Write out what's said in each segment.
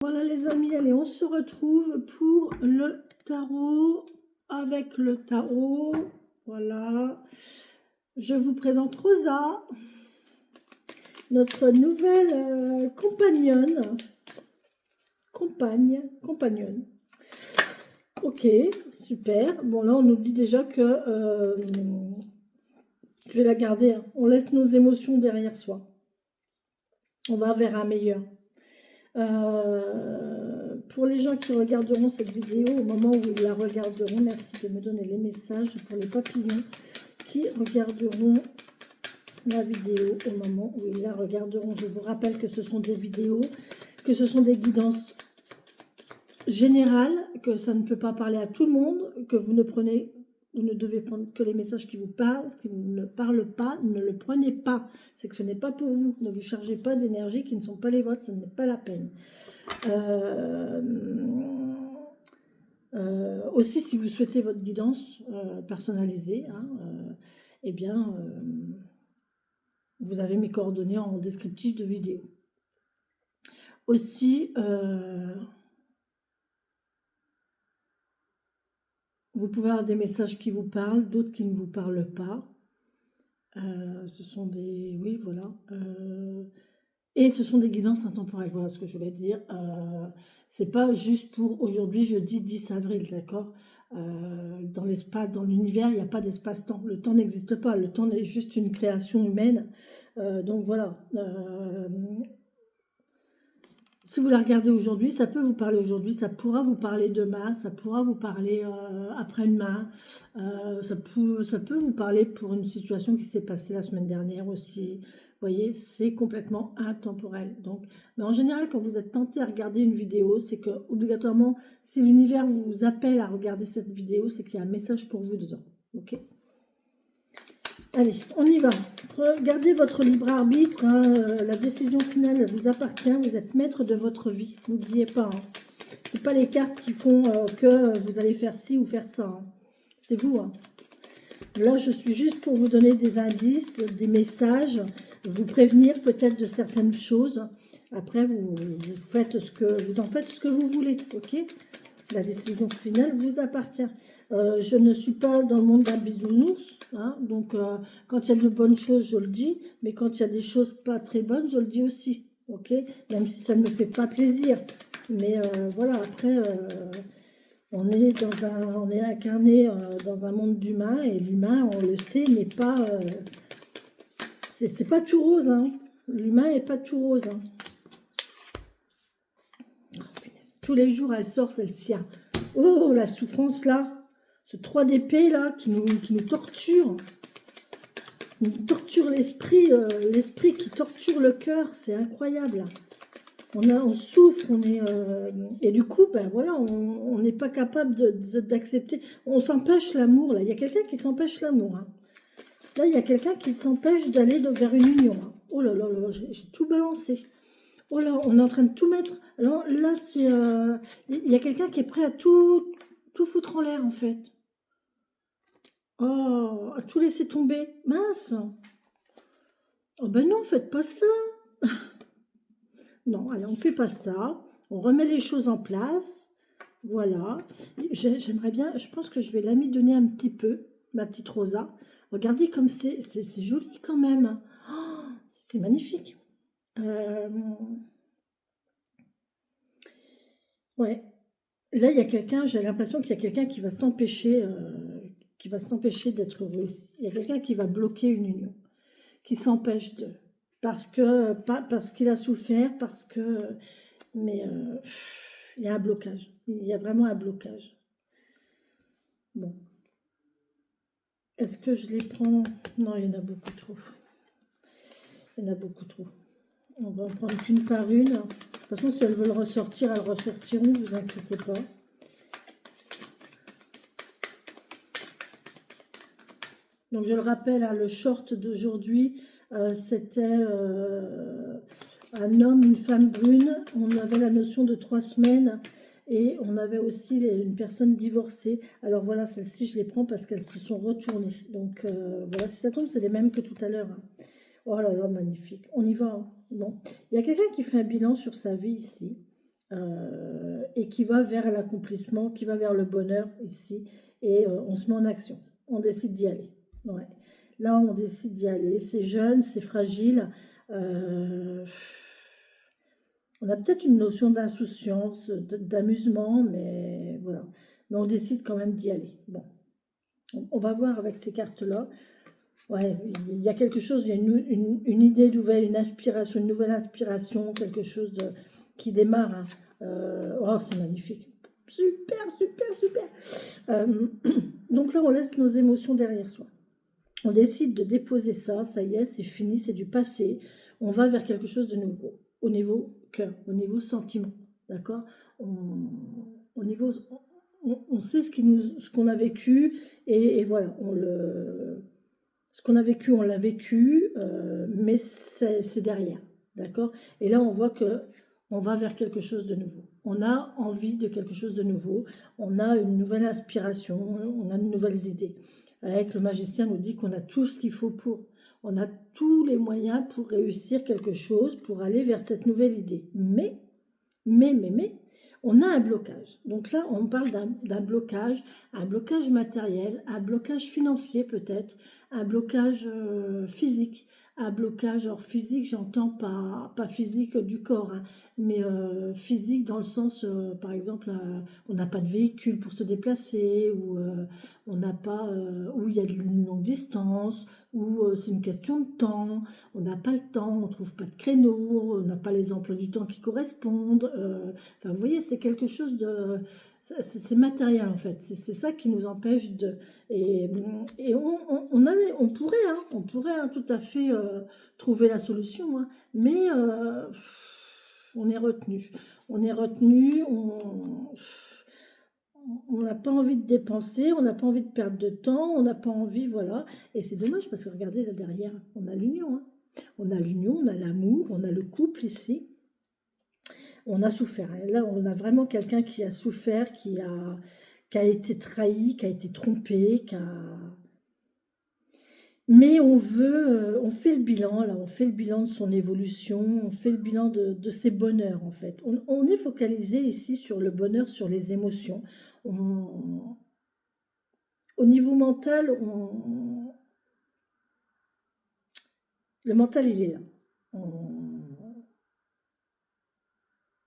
Voilà les amis, allez, on se retrouve pour le tarot avec le tarot. Voilà, je vous présente Rosa, notre nouvelle compagnonne. Ok, super. Bon là, on nous dit déjà que je vais la garder. Hein. On laisse nos émotions derrière soi. On va vers un meilleur. Pour les gens qui regarderont cette vidéo, au moment où ils la regarderont, merci de me donner les messages pour les papillons qui regarderont la vidéo au moment où ils la regarderont. Je vous rappelle que ce sont des vidéos, que ce sont des guidances générales, que ça ne peut pas parler à tout le monde, que vous ne devez prendre que les messages qui vous parlent, ce qui vous ne parlent pas, ne le prenez pas. C'est que ce n'est pas pour vous. Ne vous chargez pas d'énergie qui ne sont pas les vôtres, ce n'est pas la peine. Aussi, si vous souhaitez votre guidance personnalisée, hein, eh bien, vous avez mes coordonnées en descriptif de vidéo. Aussi, vous pouvez avoir des messages qui vous parlent, d'autres qui ne vous parlent pas. Ce sont des... Oui, voilà. Et ce sont des guidances intemporelles, voilà ce que je voulais dire. C'est pas juste pour aujourd'hui, jeudi 10 avril, d'accord. Dans l'espace, dans l'univers, il n'y a pas d'espace-temps. Le temps n'existe pas, le temps est juste une création humaine. Donc voilà. Si vous la regardez aujourd'hui, ça peut vous parler aujourd'hui, ça pourra vous parler demain, ça pourra vous parler après-demain, ça peut vous parler pour une situation qui s'est passée la semaine dernière aussi. Vous voyez, c'est complètement intemporel. Donc, mais en général, quand vous êtes tenté à regarder une vidéo, c'est que obligatoirement, si l'univers vous appelle à regarder cette vidéo, c'est qu'il y a un message pour vous dedans. Ok ? Allez, on y va. Regardez votre libre arbitre. Hein, la décision finale vous appartient. Vous êtes maître de votre vie. N'oubliez pas. Hein. Ce n'est pas les cartes qui font que vous allez faire ci ou faire ça. Hein. C'est vous. Hein. Là, je suis juste pour vous donner des indices, des messages, vous prévenir peut-être de certaines choses. Après, vous en faites ce que vous voulez. Ok ? La décision finale vous appartient. Je ne suis pas dans le monde d'un bisounours. Hein, donc, quand il y a de bonnes choses, je le dis. Mais quand il y a des choses pas très bonnes, je le dis aussi. Ok ? Même si ça ne me fait pas plaisir. Mais voilà, après, on est incarné dans un monde d'humains. Et l'humain, on le sait, n'est pas... c'est pas tout rose. Hein. L'humain n'est pas tout rose. Hein. Tous les jours, elle sort celle-ci. Oh, la souffrance là. Ce 3 d'épée là qui nous torture. Nous torture l'esprit. L'esprit qui torture le cœur. C'est incroyable. On souffre. Et du coup, ben voilà, on n'est pas capable d'accepter. On s'empêche l'amour là. Il y a quelqu'un qui s'empêche l'amour. Hein. Là, il y a quelqu'un qui s'empêche d'aller vers une union. Hein. Oh là là là, j'ai tout balancé. Oh là, on est en train de tout mettre. Alors là, c'est il y a quelqu'un qui est prêt à tout foutre en l'air, en fait. Oh, à tout laisser tomber. Mince. Oh ben non, faites pas ça. Non, allez, on fait pas ça. On remet les choses en place. Voilà. J'aimerais bien, je pense que je vais l'amidonner un petit peu, ma petite Rosa. Regardez comme c'est joli quand même. Oh, c'est magnifique. Ouais. Là, il y a quelqu'un, j'ai l'impression qu'il y a quelqu'un qui va s'empêcher d'être heureux ici. Il y a quelqu'un qui va bloquer une union, qui s'empêche de... parce qu'il a souffert, mais il y a un blocage. Il y a vraiment un blocage. Bon. Est-ce que je les prends? Non, il y en a beaucoup trop. Il y en a beaucoup trop. On va en prendre qu'une par une. De toute façon, si elles veulent ressortir, elles ressortiront, ne vous inquiétez pas. Donc, je le rappelle, hein, le short d'aujourd'hui, c'était un homme, une femme brune. On avait la notion de 3 semaines et on avait aussi une personne divorcée. Alors voilà, celles-ci, je les prends parce qu'elles se sont retournées. Donc voilà, si ça tombe, c'est les mêmes que tout à l'heure. Hein. Oh là là, magnifique. On y va. Hein. Bon. Il y a quelqu'un qui fait un bilan sur sa vie ici. et qui va vers l'accomplissement, qui va vers le bonheur ici. Et on se met en action, on décide d'y aller. Ouais. Là, on décide d'y aller. C'est jeune, c'est fragile. Euh, on a peut-être une notion d'insouciance, d'amusement, mais voilà. Mais on décide quand même d'y aller. Bon, on va voir avec ces cartes-là. Ouais, il y a quelque chose, il y a une idée nouvelle, une inspiration, une nouvelle inspiration, quelque chose qui démarre, hein. Oh, c'est magnifique. Super, super, super. Donc là, on laisse nos émotions derrière soi. On décide de déposer ça, ça y est, c'est fini, c'est du passé. On va vers quelque chose de nouveau, au niveau cœur, au niveau sentiment, d'accord. Au niveau, on sait ce qu'on a vécu, et voilà, ce qu'on a vécu, on l'a vécu, mais c'est derrière, d'accord. Et là, on voit que on va vers quelque chose de nouveau. On a envie de quelque chose de nouveau, on a une nouvelle inspiration, on a de nouvelles idées. Avec le magicien nous dit qu'on a tout ce qu'il faut pour. On a tous les moyens pour réussir quelque chose, pour aller vers cette nouvelle idée. Mais, on a un blocage. Donc là, on parle d'un blocage, un blocage matériel, un blocage financier peut-être, un blocage physique. Un blocage, alors physique, j'entends pas physique du corps, hein, mais physique dans le sens, par exemple, on n'a pas de véhicule pour se déplacer, ou on n'a pas, ou il y a une longue distance, ou c'est une question de temps, on n'a pas le temps, on trouve pas de créneau, on n'a pas les emplois du temps qui correspondent. Enfin, vous voyez, c'est quelque chose de... C'est matériel en fait, c'est ça qui nous empêche de... Et, on pourrait hein, tout à fait trouver la solution, hein, mais on est retenu. On est retenu, on n'a pas envie de dépenser, on n'a pas envie de perdre de temps, on n'a pas envie, voilà. Et c'est dommage parce que regardez là derrière, on a l'union, hein. On a l'union, on a l'amour, on a le couple ici. On a souffert. Et là, on a vraiment quelqu'un qui a souffert, qui a été trahi, qui a été trompé, Mais on fait le bilan, là, on fait le bilan de son évolution, on fait le bilan de ses bonheurs, en fait. On est focalisé ici sur le bonheur, sur les émotions. On- Au niveau mental, le mental, il est là. On,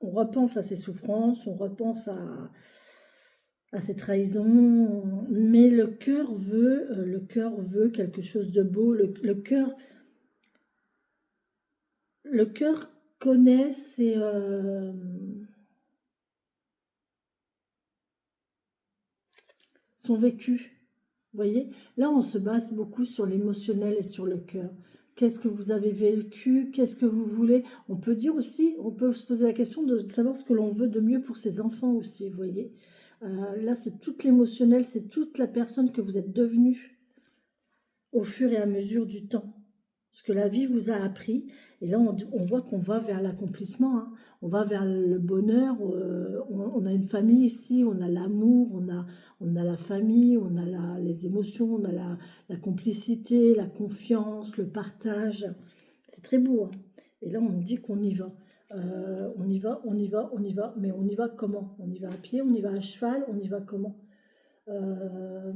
on repense à ses souffrances, on repense à ses trahisons, mais le cœur veut quelque chose de beau. Le cœur connaît son vécu. Vous voyez, là, on se base beaucoup sur l'émotionnel et sur le cœur. Qu'est-ce que vous avez vécu? Qu'est-ce que vous voulez? On peut dire aussi, on peut se poser la question de savoir ce que l'on veut de mieux pour ses enfants aussi, vous voyez. Là, c'est tout l'émotionnel, c'est toute la personne que vous êtes devenue au fur et à mesure du temps. Ce que la vie vous a appris. Et là, on voit qu'on va vers l'accomplissement, hein. On va vers le bonheur. On a une famille ici, on a l'amour, on a la famille, on a les émotions, on a la complicité, la confiance, le partage. C'est très beau, hein. Et là, on me dit qu'on y va. On y va, on y va, on y va. Mais on y va comment? On y va à pied, on y va à cheval, on y va comment? Euh,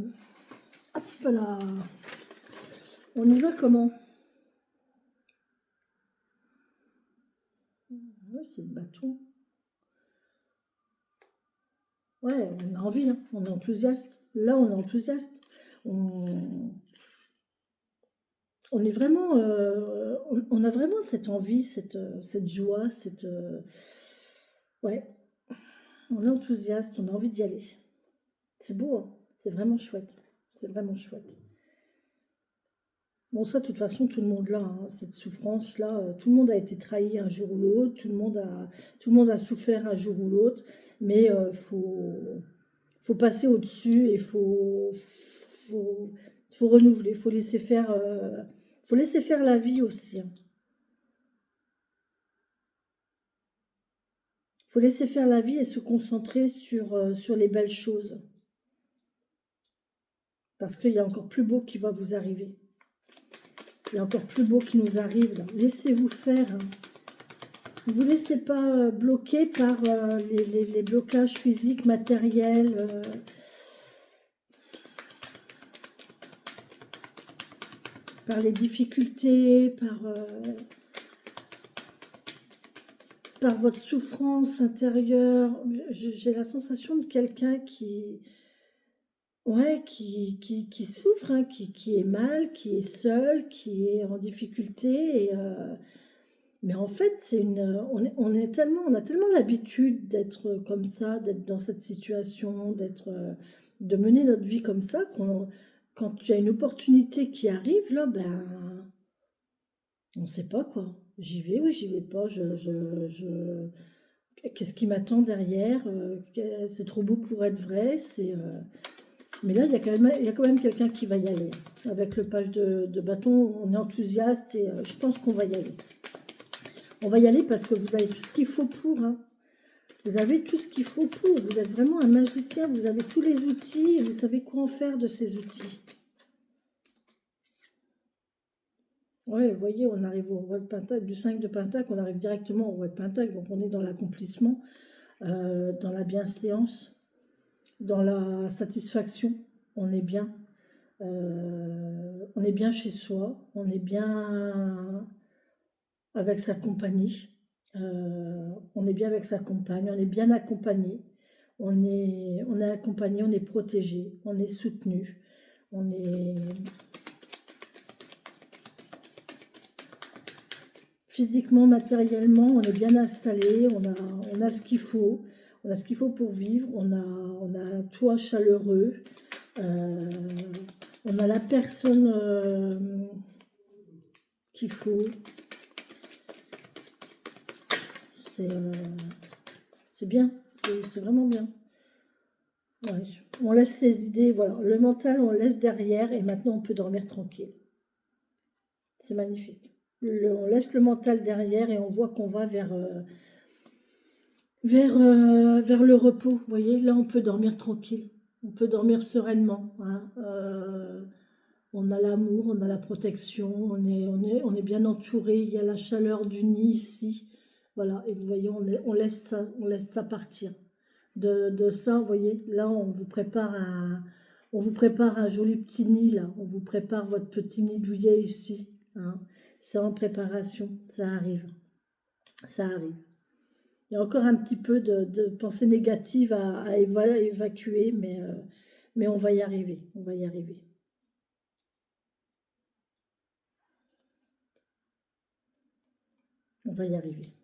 Hop là. On y va comment? Oui, c'est le bâton. Ouais, on a envie, hein, on est enthousiaste. Là, on est enthousiaste. On, on est vraiment, on a vraiment cette envie, cette joie, ouais, on est enthousiaste, on a envie d'y aller. C'est beau, hein, c'est vraiment chouette. C'est vraiment chouette. Bon, ça, de toute façon, tout le monde l'a, hein, cette souffrance-là. Tout le monde a été trahi un jour ou l'autre, tout le monde a souffert un jour ou l'autre, mais faut passer au-dessus et faut, faut renouveler, faut laisser faire la vie aussi, hein. Faut laisser faire la vie et se concentrer sur les belles choses, parce qu'il y a encore plus beau qui va vous arriver. Il y a encore plus beau qui nous arrive là. Laissez-vous faire, hein. Ne vous laissez pas bloquer par les blocages physiques, matériels, par les difficultés, par votre souffrance intérieure. J'ai la sensation de quelqu'un qui, ouais, qui souffre, hein, qui est mal, qui est seul, qui est en difficulté. Mais en fait, on a tellement l'habitude d'être comme ça, d'être dans cette situation, de mener notre vie comme ça, quand il y a une opportunité qui arrive, là, ben, on ne sait pas quoi. J'y vais ou j'y vais pas. Qu'est-ce qui m'attend derrière? C'est trop beau pour être vrai. Mais là, il y a quand même quelqu'un qui va y aller. Avec le page de bâton, on est enthousiaste et je pense qu'on va y aller. On va y aller parce que vous avez tout ce qu'il faut pour. Hein. Vous avez tout ce qu'il faut pour. Vous êtes vraiment un magicien. Vous avez tous les outils et vous savez quoi en faire de ces outils. Ouais, vous voyez, on arrive au roi de Pentacle, du 5 de Pentacle, on arrive directement au roi de Pentacle. Donc on est dans l'accomplissement, dans la bienséance, dans la satisfaction. On est bien. On est bien chez soi. On est bien avec sa compagnie. On est bien avec sa compagne, on est bien accompagné, on est accompagné, on est protégé, on est soutenu, on est physiquement, matériellement, on est bien installé, on a ce qu'il faut, on a ce qu'il faut pour vivre, on a un toit chaleureux, euh, on a la personne qu'il faut. C'est bien, c'est vraiment bien. Ouais. On laisse ses idées, voilà. Le mental, on le laisse derrière et maintenant on peut dormir tranquille. C'est magnifique. On laisse le mental derrière et on voit qu'on va vers le repos. Vous voyez, là on peut dormir tranquille. On peut dormir sereinement. Hein. On a l'amour, on a la protection, on est bien entouré. Il y a la chaleur du nid ici. Voilà, et vous voyez, on laisse ça partir. De ça, vous voyez, là, on vous prépare un joli petit nid, là. On vous prépare votre petit nid douillet ici. Hein. C'est en préparation, ça arrive. Ça arrive. Il y a encore un petit peu de pensée négative à évacuer, mais on va y arriver. On va y arriver. On va y arriver.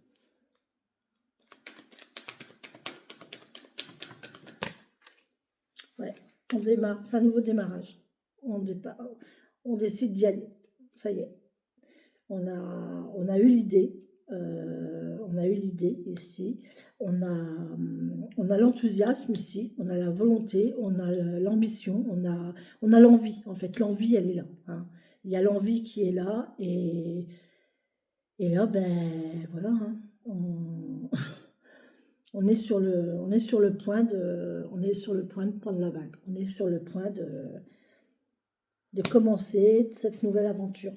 Ouais, on démarre, c'est un nouveau démarrage. On décide d'y aller. Ça y est. On a eu l'idée. On a eu l'idée ici. On a l'enthousiasme ici. On a la volonté. On a l'ambition. On a l'envie. En fait, l'envie, elle est là. Hein. Il y a l'envie qui est là. Et là, ben voilà. Hein. On est on est sur le point on est sur le point de prendre la vague. On est sur le point de commencer cette nouvelle aventure.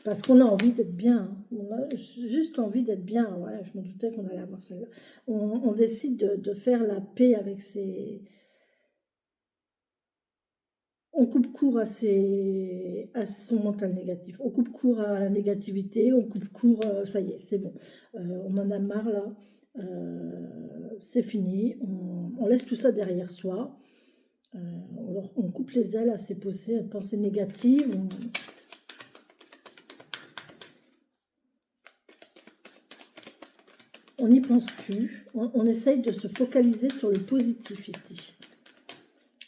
Parce qu'on a envie d'être bien. Hein. On a juste envie d'être bien. Ouais, je me doutais qu'on allait avoir celle-là. On décide de faire la paix avec ses... On coupe court à son mental négatif. On coupe court à la négativité. On coupe court... ça y est, c'est bon. On en a marre là. C'est fini. On laisse tout ça derrière soi. On coupe les ailes à ces pensées négatives. On n'y pense plus, on essaye de se focaliser sur le positif ici.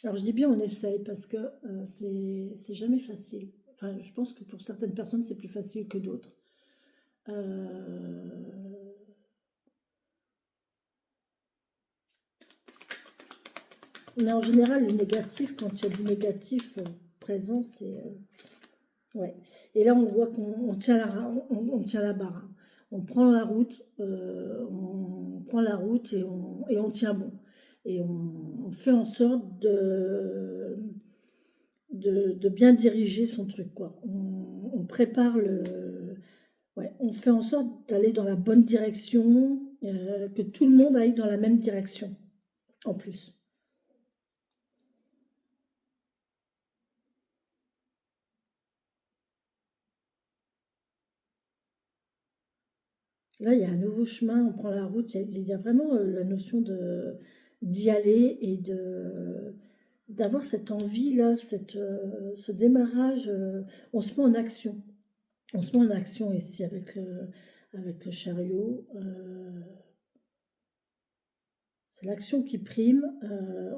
Alors je dis bien on essaye parce que c'est jamais facile. Enfin, je pense que pour certaines personnes c'est plus facile que d'autres. Mais en général, le négatif, quand il y a du négatif présent, c'est... ouais. Et là, on voit qu'on on tient la barre. Hein. On prend la route, et on tient bon. Et on fait en sorte de bien diriger son truc, quoi. On prépare le ouais, on fait en sorte d'aller dans la bonne direction, que tout le monde aille dans la même direction, en plus. Là, il y a un nouveau chemin, on prend la route, il y a vraiment, la notion de d'y aller et d'avoir cette envie-là, ce démarrage, on se met en action. On se met en action ici avec le chariot, c'est l'action qui prime,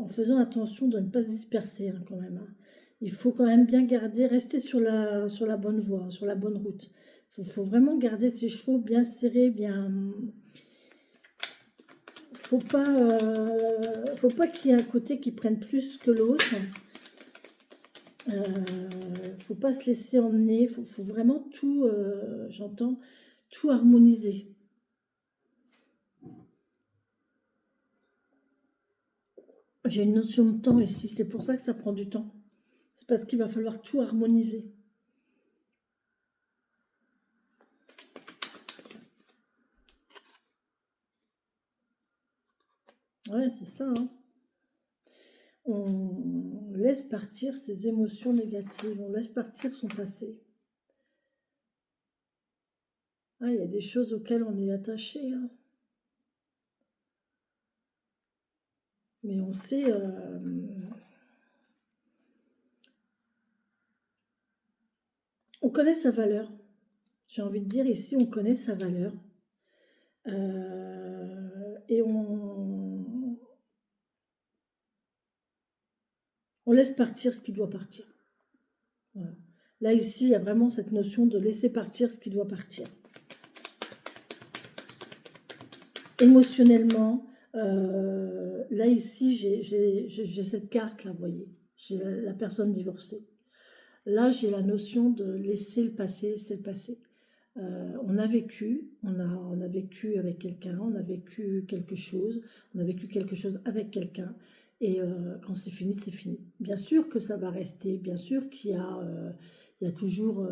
en faisant attention de ne pas se disperser, hein, quand même, hein. Il faut quand même bien garder rester sur la bonne voie, sur la bonne route. Faut vraiment garder ses chevaux bien serrés, bien, faut pas qu'il y ait un côté qui prenne plus que l'autre. Faut pas se laisser emmener, faut vraiment tout, j'entends, tout harmoniser. J'ai une notion de temps ici, c'est pour ça que ça prend du temps. C'est parce qu'il va falloir tout harmoniser. Ouais, c'est ça, hein. On laisse partir ses émotions négatives, on laisse partir son passé. Ah, il y a des choses auxquelles on est attaché, hein. Mais on sait, on connaît sa valeur. J'ai envie de dire ici, on connaît sa valeur. Et on laisse partir ce qui doit partir. Voilà. Là, ici, il y a vraiment cette notion de laisser partir ce qui doit partir. Émotionnellement, là, ici, j'ai cette carte, là, vous voyez. J'ai la personne divorcée. Là, j'ai la notion de laisser le passé, laisser le passé. On a vécu, on a vécu avec quelqu'un, on a vécu quelque chose, on a vécu quelque chose avec quelqu'un, et quand c'est fini, c'est fini. Bien sûr que ça va rester, bien sûr il y a toujours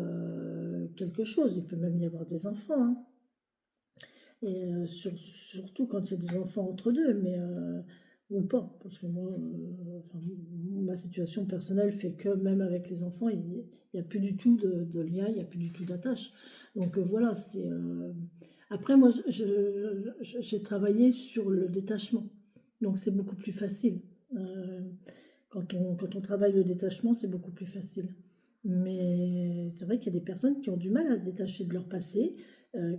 quelque chose, il peut même y avoir des enfants, hein. Et surtout quand il y a des enfants entre deux, mais ou pas, parce que moi, enfin, ma situation personnelle fait que même avec les enfants, il n'y a plus du tout de lien, il n'y a plus du tout d'attache. Donc voilà, c'est... Après, moi, j'ai travaillé sur le détachement, donc c'est beaucoup plus facile. Euh, quand on travaille le détachement, c'est beaucoup plus facile. Mais c'est vrai qu'il y a des personnes qui ont du mal à se détacher de leur passé,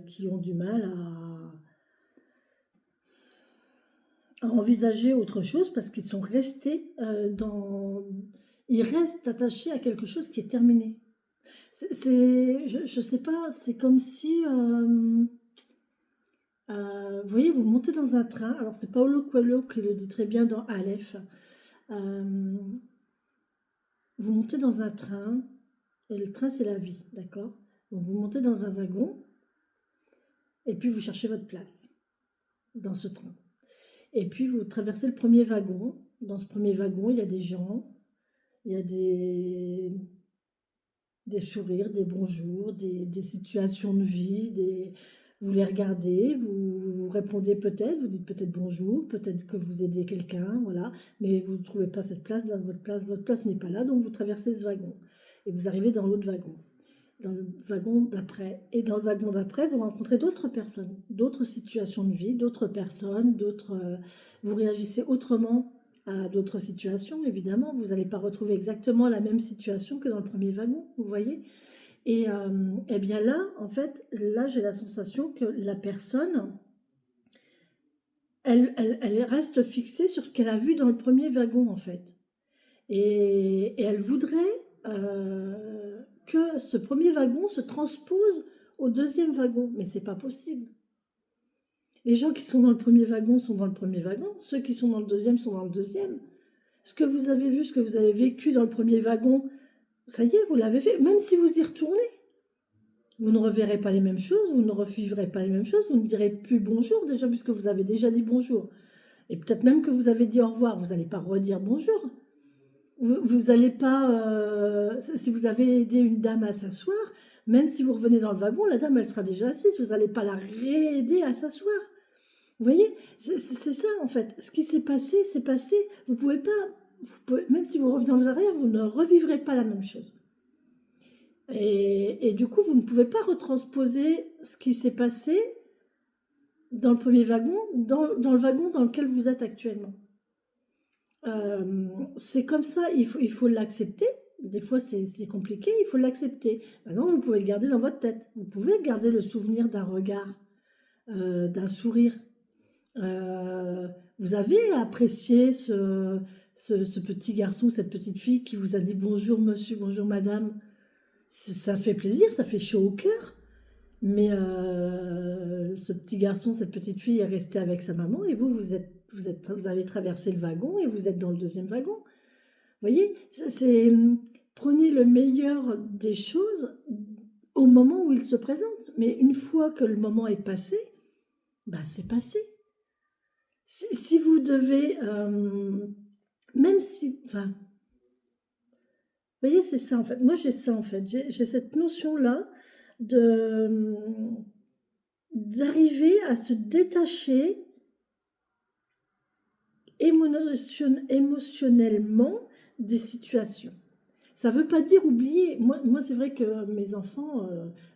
qui ont du mal à envisager autre chose parce qu'ils sont restés dans... Ils restent attachés à quelque chose qui est terminé. Je sais pas, c'est comme si... vous voyez, vous montez dans un train. Alors, c'est Paulo Coelho qui le dit très bien dans Aleph. Euh, vous montez dans un train, et le train, c'est la vie, d'accord? Donc, vous montez dans un wagon, et puis vous cherchez votre place dans ce train. Et puis, vous traversez le premier wagon. Dans ce premier wagon, il y a des gens, il y a des sourires, des bonjours, des situations de vie, vous les regardez, vous répondez peut-être, vous dites peut-être bonjour, peut-être que vous aidez quelqu'un, voilà, mais vous ne trouvez pas cette place, votre place n'est pas là, donc vous traversez ce wagon. Et vous arrivez dans l'autre wagon, dans le wagon d'après. Et dans le wagon d'après, vous rencontrez d'autres personnes, d'autres situations de vie, d'autres personnes, vous réagissez autrement à d'autres situations, évidemment. Vous n'allez pas retrouver exactement la même situation que dans le premier wagon, vous voyez. Et bien là, en fait, là, j'ai la sensation que la personne, elle reste fixée sur ce qu'elle a vu dans le premier wagon, en fait. Et elle voudrait que ce premier wagon se transpose au deuxième wagon, mais c'est pas possible. Les gens qui sont dans le premier wagon sont dans le premier wagon, ceux qui sont dans le deuxième sont dans le deuxième. Ce que vous avez vu, ce que vous avez vécu dans le premier wagon, ça y est, vous l'avez fait. Même si vous y retournez, vous ne reverrez pas les mêmes choses, vous ne revivrez pas les mêmes choses, vous ne direz plus bonjour déjà, puisque vous avez déjà dit bonjour. Et peut-être même que vous avez dit au revoir, vous n'allez pas redire bonjour. vous allez pas, si vous avez aidé une dame à s'asseoir, même si vous revenez dans le wagon, la dame, elle sera déjà assise, vous n'allez pas la réaider à s'asseoir. Vous voyez? C'est ça, en fait. Ce qui s'est passé, c'est passé. Vous pouvez pas, même si vous revenez en arrière, vous ne revivrez pas la même chose. Et du coup, vous ne pouvez pas retransposer ce qui s'est passé dans le premier wagon, dans le wagon dans lequel vous êtes actuellement. C'est comme ça, il faut l'accepter. Des fois, c'est compliqué, il faut l'accepter. Maintenant, vous pouvez le garder dans votre tête. Vous pouvez garder le souvenir d'un regard, d'un sourire. Vous avez apprécié ce petit garçon, cette petite fille qui vous a dit bonjour monsieur, bonjour madame. Ça fait plaisir, ça fait chaud au cœur. Mais ce petit garçon, cette petite fille est restée avec sa maman et vous avez traversé le wagon et vous êtes dans le deuxième wagon. Vous voyez, prenez le meilleur des choses au moment où il se présente. Mais une fois que le moment est passé, bah c'est passé. Si vous devez, même si, enfin, vous voyez, c'est ça en fait. Moi, j'ai ça en fait. J'ai cette notion-là d'arriver à se détacher émotionnellement des situations. Ça ne veut pas dire oublier. Moi c'est vrai que mes enfants,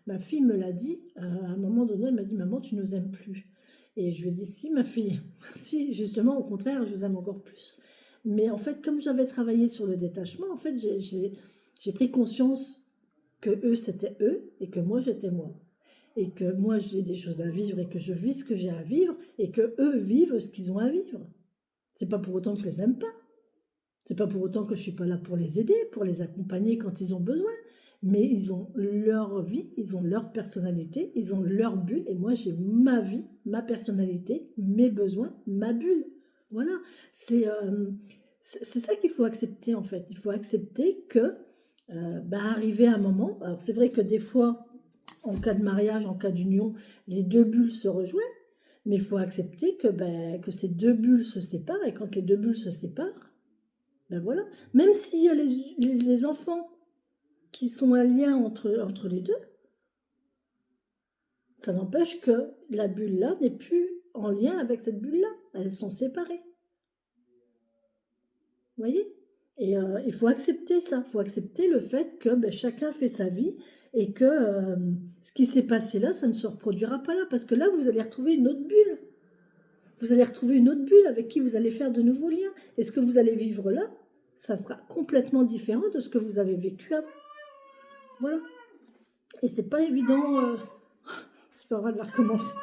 ma fille me l'a dit, à un moment donné, elle m'a dit « Maman, tu ne nous aimes plus ». Et je lui ai dit « Si, ma fille, si, justement, au contraire, je vous aime encore plus ». Mais en fait, comme j'avais travaillé sur le détachement, en fait, j'ai pris conscience que eux, c'était eux et que moi, j'étais moi. Et que moi, j'ai des choses à vivre et que je vis ce que j'ai à vivre et que eux vivent ce qu'ils ont à vivre. C'est pas pour autant que je les aime pas. C'est pas pour autant que je suis pas là pour les aider, pour les accompagner quand ils ont besoin. Mais ils ont leur vie, ils ont leur personnalité, ils ont leur bulle. Et moi, j'ai ma vie, ma personnalité, mes besoins, ma bulle. Voilà. C'est ça qu'il faut accepter, en fait. Il faut accepter que, arriver à un moment... Alors, c'est vrai que des fois, en cas de mariage, en cas d'union, les deux bulles se rejoignent. Mais il faut accepter que ces deux bulles se séparent. Et quand les deux bulles se séparent, ben voilà. Même s'il y a les enfants qui sont un lien entre les deux, ça n'empêche que la bulle-là n'est plus en lien avec cette bulle-là. Elles sont séparées. Vous voyez? Et il faut accepter ça. Il faut accepter le fait que chacun fait sa vie et que ce qui s'est passé là, ça ne se reproduira pas là. Parce que là, vous allez retrouver une autre bulle. Vous allez retrouver une autre bulle avec qui vous allez faire de nouveaux liens. Et ce que vous allez vivre là, ça sera complètement différent de ce que vous avez vécu avant. Voilà. Et c'est pas évident. C'est pas vrai de la recommencer.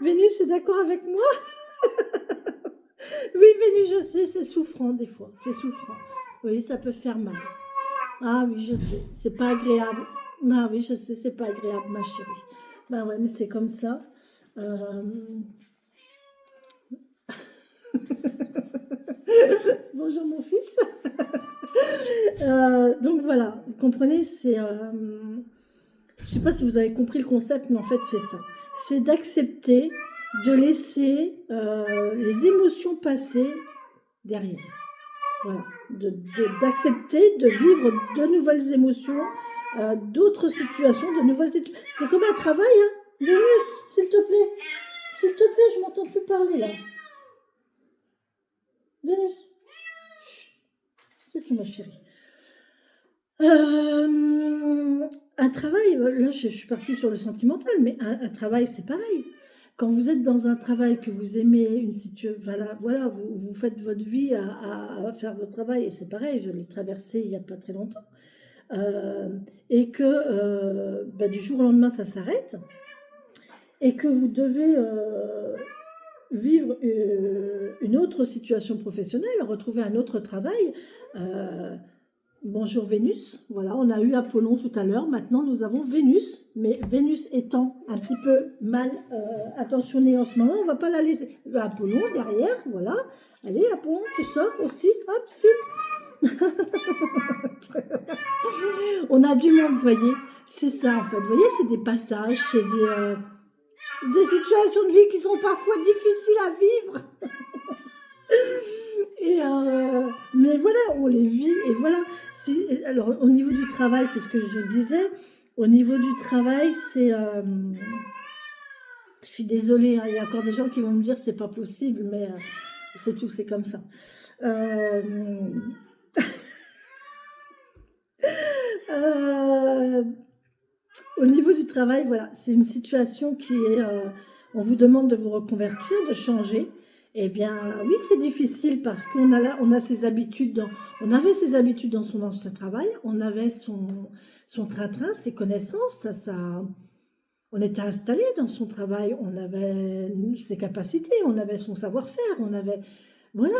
Vénus est d'accord avec moi? Oui, Vénus, je sais, c'est souffrant des fois. C'est souffrant. Oui, ça peut faire mal. Ah oui, je sais. C'est pas agréable. Ah oui, je sais, c'est pas agréable, ma chérie. Ben ouais, mais c'est comme ça. Bonjour mon fils. Donc voilà, vous comprenez, c'est... je sais pas si vous avez compris le concept, mais en fait c'est ça. C'est d'accepter de laisser les émotions passer derrière. Voilà, d'accepter de vivre de nouvelles émotions, d'autres situations, de nouvelles situations. C'est comme un travail, hein. Vénus, s'il te plaît. S'il te plaît, je m'entends plus parler là. Vénus. Chut. C'est tout, ma chérie. Un travail, là je suis partie sur le sentimental, mais un travail c'est pareil. Quand vous êtes dans un travail que vous aimez, une situation, voilà, vous faites votre vie à faire votre travail, et c'est pareil, je l'ai traversé il n'y a pas très longtemps, et que du jour au lendemain ça s'arrête, et que vous devez vivre une autre situation professionnelle, retrouver un autre travail. Bonjour Vénus, voilà, on a eu Apollon tout à l'heure, maintenant nous avons Vénus, mais Vénus étant un petit peu mal attentionnée en ce moment, on ne va pas la laisser. Apollon derrière, voilà, allez Apollon, tu sors aussi, hop, vite. On a du monde, vous voyez, c'est ça en fait, vous voyez, c'est des passages, c'est des situations de vie qui sont parfois difficiles à vivre. Mais voilà, on les vit et voilà. Si, alors, au niveau du travail, c'est ce que je disais. Au niveau du travail, c'est... je suis désolée, hein, il y a encore des gens qui vont me dire c'est pas possible, mais c'est tout, c'est comme ça. Euh, euh, Au niveau du travail, voilà, c'est une situation qui est, on vous demande de vous reconvertir, de changer. Eh bien, oui, c'est difficile parce on a ses habitudes on avait ses habitudes dans son ancien travail, on avait son train-train, ses connaissances, on était installé dans son travail, on avait ses capacités, on avait son savoir-faire, voilà,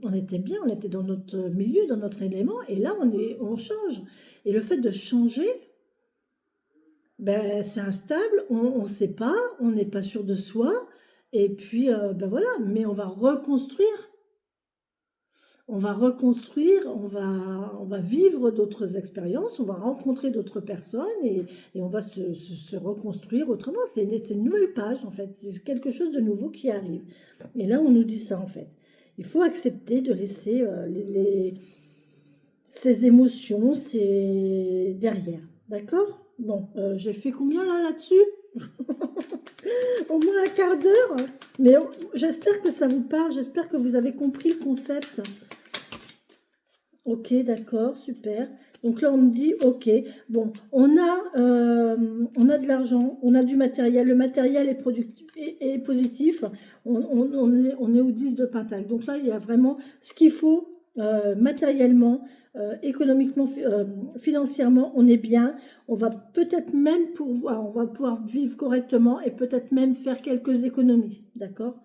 on était bien, on était dans notre milieu, dans notre élément, et là, on change. Et le fait de changer, ben, c'est instable, on ne sait pas, on n'est pas sûr de soi, et puis, ben voilà, mais on va vivre d'autres expériences, on va rencontrer d'autres personnes, et on va se reconstruire autrement. C'est une nouvelle page, en fait, c'est quelque chose de nouveau qui arrive. Et là, on nous dit ça, en fait. Il faut accepter de laisser ces émotions, derrière. D'accord? Bon, j'ai fait combien là-dessus? Au moins un quart d'heure. Mais j'espère que ça vous parle, j'espère que vous avez compris le concept. Ok, d'accord, super. Donc là, on me dit, ok, bon, on a de l'argent, on a du matériel, le matériel est, est positif, on est au 10 de Pentacle. Donc là, il y a vraiment ce qu'il faut matériellement, économiquement, financièrement, on est bien. On va peut-être même on va pouvoir vivre correctement et peut-être même faire quelques économies, d'accord?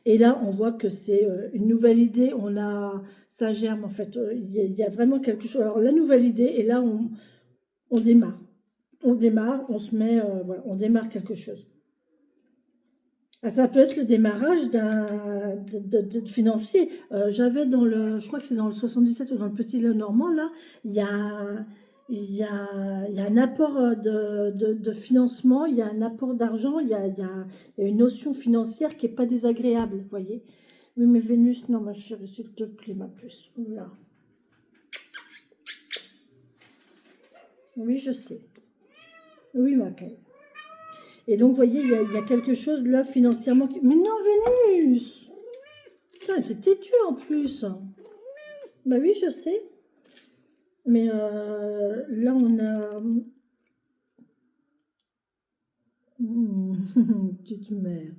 Et là, on voit que c'est une nouvelle idée. Ça germe en fait. Il y a vraiment quelque chose. Alors la nouvelle idée, et là, on démarre. On démarre, on se met, voilà, on démarre quelque chose. Ah, ça peut être le démarrage de financier. J'avais je crois que c'est dans le 77 ou dans le Petit Lenormand, là, il y a, il y a un apport de financement, il y a un apport d'argent, il y a une notion financière qui n'est pas désagréable, vous voyez. Oui, mais Vénus, non, ma chérie, s'il te plaît, ma puce. Là. Oui, je sais. Oui, ma caille. Et donc, vous voyez, il y a quelque chose là financièrement qui... Mais non, Vénus! Putain, t'es têtue en plus. Bah oui, je sais. Mais là, on a... Petite mère.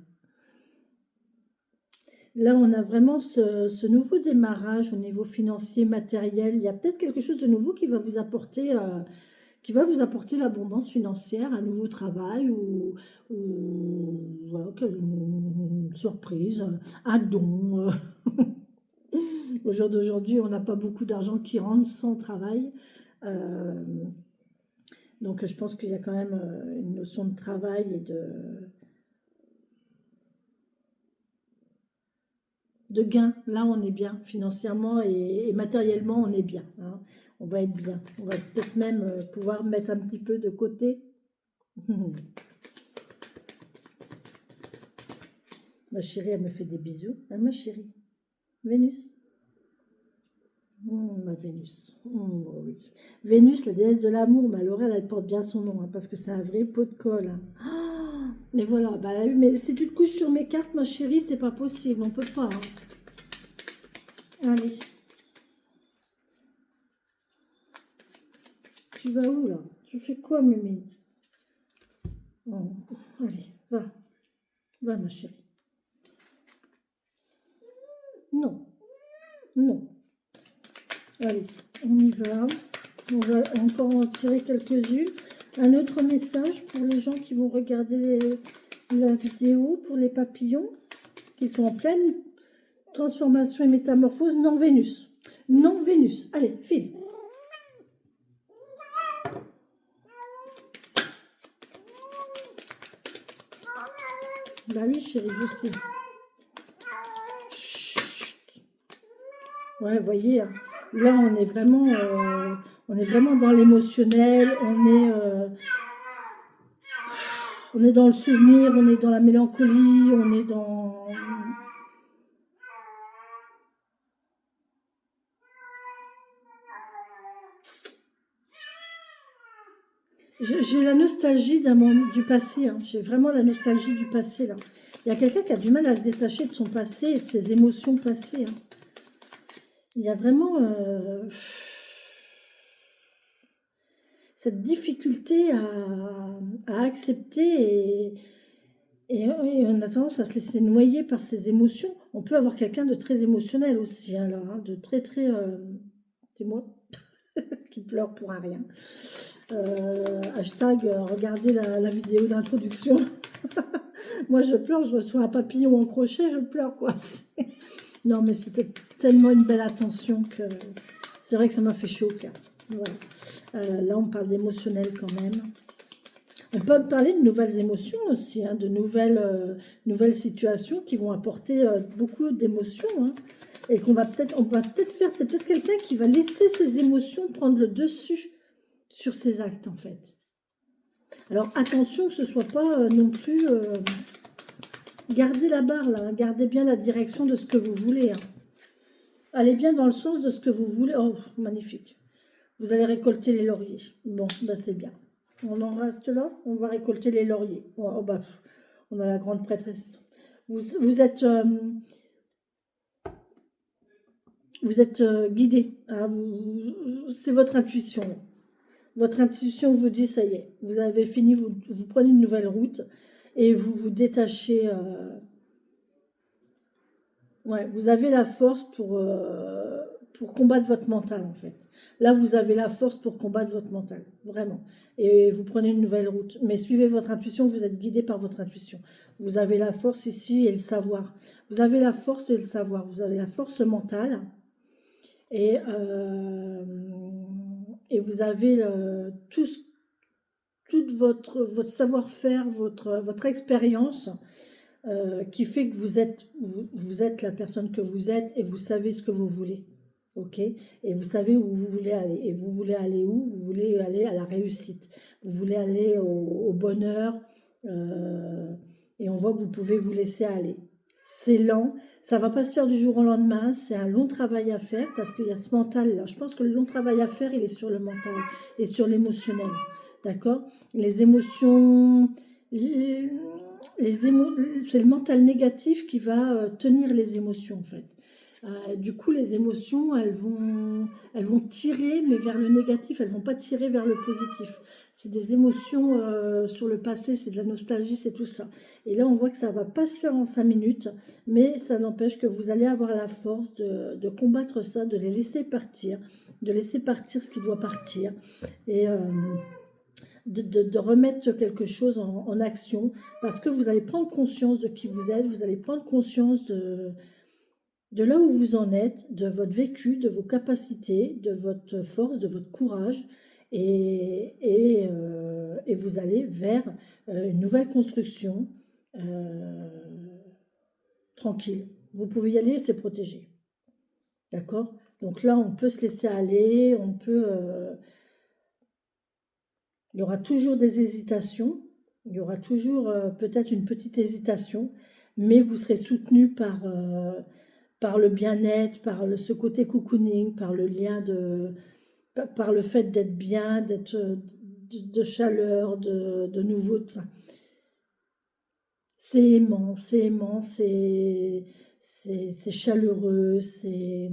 Là, on a vraiment ce nouveau démarrage au niveau financier, matériel. Il y a peut-être quelque chose de nouveau qui va vous apporter l'abondance financière, un nouveau travail ou voilà, une surprise, un don. Au jour d'aujourd'hui, on n'a pas beaucoup d'argent qui rentre sans travail. Euh, donc, je pense qu'il y a quand même une notion de travail et de gain. Là, on est bien financièrement et matériellement, on est bien. Hein. On va être bien. On va peut-être même pouvoir mettre un petit peu de côté. Ma chérie, elle me fait des bisous. Hein, ma chérie. Vénus. Ma Vénus. Oui. Vénus, la déesse de l'amour, mais alors elle porte bien son nom, hein, parce que c'est un vrai pot de colle. Hein. Ah, mais voilà, bah, mais si tu te couches sur mes cartes, ma chérie, c'est pas possible, on peut pas. Hein. Allez. Tu vas où là? Tu fais quoi, Mémé? Oh, allez, va. Va, ma chérie. Non. Non. Allez, on y va. On va encore en tirer quelques-unes. Un autre message pour les gens qui vont regarder la vidéo, pour les papillons, qui sont en pleine transformation et métamorphose. Non, Vénus. Non, Vénus. Allez, file. Bah oui, chérie, je sais. Chut. Ouais, vous voyez, là, on est vraiment dans l'émotionnel, on est dans le souvenir, on est dans la mélancolie, on est dans... J'ai la nostalgie du passé, hein. J'ai vraiment la nostalgie du passé, là. Il y a quelqu'un qui a du mal à se détacher de son passé et de ses émotions passées, hein. Il y a vraiment cette difficulté à accepter et on a tendance à se laisser noyer par ses émotions. On peut avoir quelqu'un de très émotionnel aussi, hein, là, hein, de très, très... c'est moi qui pleure pour un rien. Hashtag, regardez la vidéo d'introduction. Moi, je pleure, je reçois un papillon en crochet, je pleure, quoi. Non, mais c'était tellement une belle attention que c'est vrai que ça m'a fait chaud au cœur. Voilà. Là, on parle d'émotionnel quand même. On peut parler de nouvelles émotions aussi, hein, de nouvelles situations qui vont apporter beaucoup d'émotions, hein, et on va peut-être faire, c'est peut-être quelqu'un qui va laisser ses émotions prendre le dessus sur ses actes, en fait. Alors, attention que ce ne soit pas non plus... gardez la barre, là, hein, gardez bien la direction de ce que vous voulez, hein. Allez bien dans le sens de ce que vous voulez. Oh, magnifique. Vous allez récolter les lauriers. Bon, bah c'est bien. On en reste là. On va récolter les lauriers. Oh, bah, on a la grande prêtresse. Vous êtes guidé, hein, c'est votre intuition. Votre intuition vous dit, ça y est, vous avez fini, vous prenez une nouvelle route et vous vous détachez. Ouais, vous avez la force pour combattre votre mental, en fait. Là, vous avez la force pour combattre votre mental, vraiment. Et vous prenez une nouvelle route. Mais suivez votre intuition, vous êtes guidé par votre intuition. Vous avez la force ici et le savoir. Vous avez la force et le savoir. Vous avez la force mentale. Et, et vous avez tout votre savoir-faire, votre expérience qui fait que vous êtes la personne que vous êtes et vous savez ce que vous voulez. Ok? Et vous savez où vous voulez aller. Et vous voulez aller où? Vous voulez aller à la réussite. Vous voulez aller au bonheur. Et on voit que vous pouvez vous laisser aller. C'est lent. Ça ne va pas se faire du jour au lendemain. C'est un long travail à faire parce qu'il y a ce mental-là. Je pense que le long travail à faire, il est sur le mental et sur l'émotionnel. D'accord? Les émotions... c'est le mental négatif qui va tenir les émotions, en fait. Du coup, les émotions, elles vont tirer, mais vers le négatif, elles vont pas tirer vers le positif. C'est des émotions sur le passé, c'est de la nostalgie, c'est tout ça. Et là, on voit que ça va pas se faire en 5 minutes, mais ça n'empêche que vous allez avoir la force de combattre ça, de les laisser partir ce qui doit partir. Et... de remettre quelque chose en action, parce que vous allez prendre conscience de qui vous êtes, vous allez prendre conscience de là où vous en êtes, de votre vécu, de vos capacités, de votre force, de votre courage, et vous allez vers une nouvelle construction tranquille. Vous pouvez y aller, c'est protégé. D'accord? Donc là, on peut se laisser aller, on peut... il y aura toujours des hésitations, il y aura toujours peut-être une petite hésitation, mais vous serez soutenu par le bien-être, ce côté cocooning, par le lien par le fait d'être bien, d'être de chaleur, de nouveau. Enfin, c'est aimant, c'est chaleureux, c'est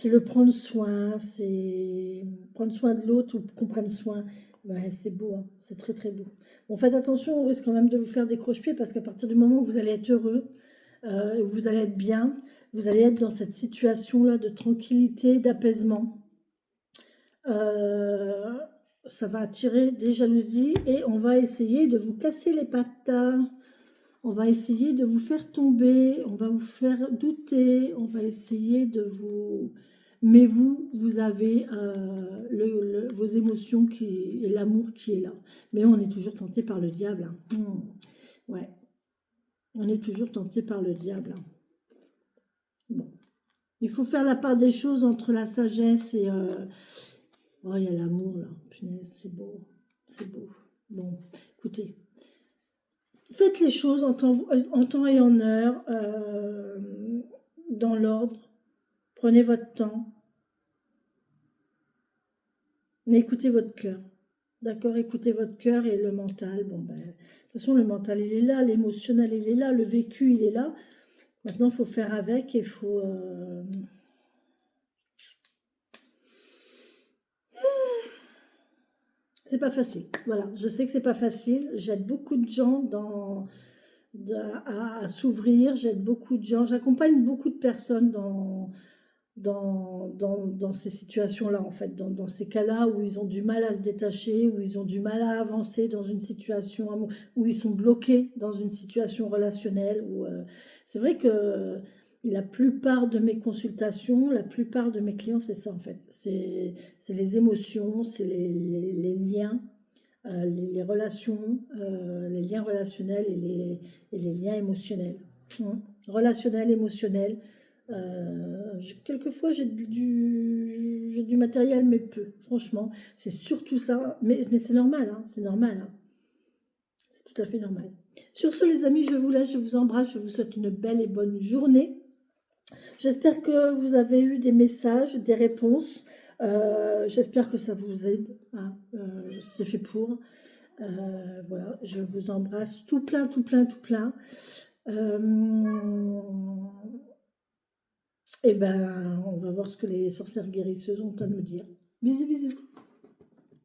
le prendre soin, c'est prendre soin de l'autre ou qu'on prenne soin. Ouais, c'est beau, hein, c'est très très beau. Bon, faites attention, on risque quand même de vous faire des croche-pieds parce qu'à partir du moment où vous allez être heureux, vous allez être bien, vous allez être dans cette situation-là de tranquillité, d'apaisement. Ça va attirer des jalousies et on va essayer de vous casser les pattes. On va essayer de vous faire tomber, on va vous faire douter, on va essayer de vous... Mais vous avez vos émotions et l'amour qui est là. Mais on est toujours tenté par le diable, hein. Ouais, on est toujours tenté par le diable, hein. Bon. Il faut faire la part des choses entre la sagesse et... Oh, il y a l'amour, là. Punaise, c'est beau. C'est beau. Bon, écoutez. Faites les choses en temps et en heure, dans l'ordre. Prenez votre temps. Mais écoutez votre cœur. D'accord? Écoutez votre cœur et le mental. Bon, ben, de toute façon, le mental, il est là, l'émotionnel, il est là, le vécu, il est là. Maintenant, il faut faire avec et il faut... C'est pas facile. Voilà, je sais que c'est pas facile. J'aide beaucoup de gens à s'ouvrir. J'aide beaucoup de gens. J'accompagne beaucoup de personnes dans ces situations-là, en fait, dans ces cas-là où ils ont du mal à se détacher, où ils ont du mal à avancer dans une situation, où ils sont bloqués dans une situation relationnelle. C'est vrai que la plupart de mes consultations, la plupart de mes clients, c'est ça, en fait. C'est les émotions, c'est les liens, les relations, les liens relationnels et les liens émotionnels. Relationnel, émotionnel. Quelquefois, j'ai du matériel, mais peu, franchement. C'est surtout ça. Mais c'est normal, hein, c'est normal, hein. C'est tout à fait normal. Sur ce, les amis, je vous laisse, je vous embrasse, je vous souhaite une belle et bonne journée. J'espère que vous avez eu des messages, des réponses. J'espère que ça vous aide, hein. C'est fait pour. Voilà, je vous embrasse tout plein, tout plein, tout plein. Euh, et ben, on va voir ce que les sorcières guérisseuses ont à nous dire. Bisous, bisous.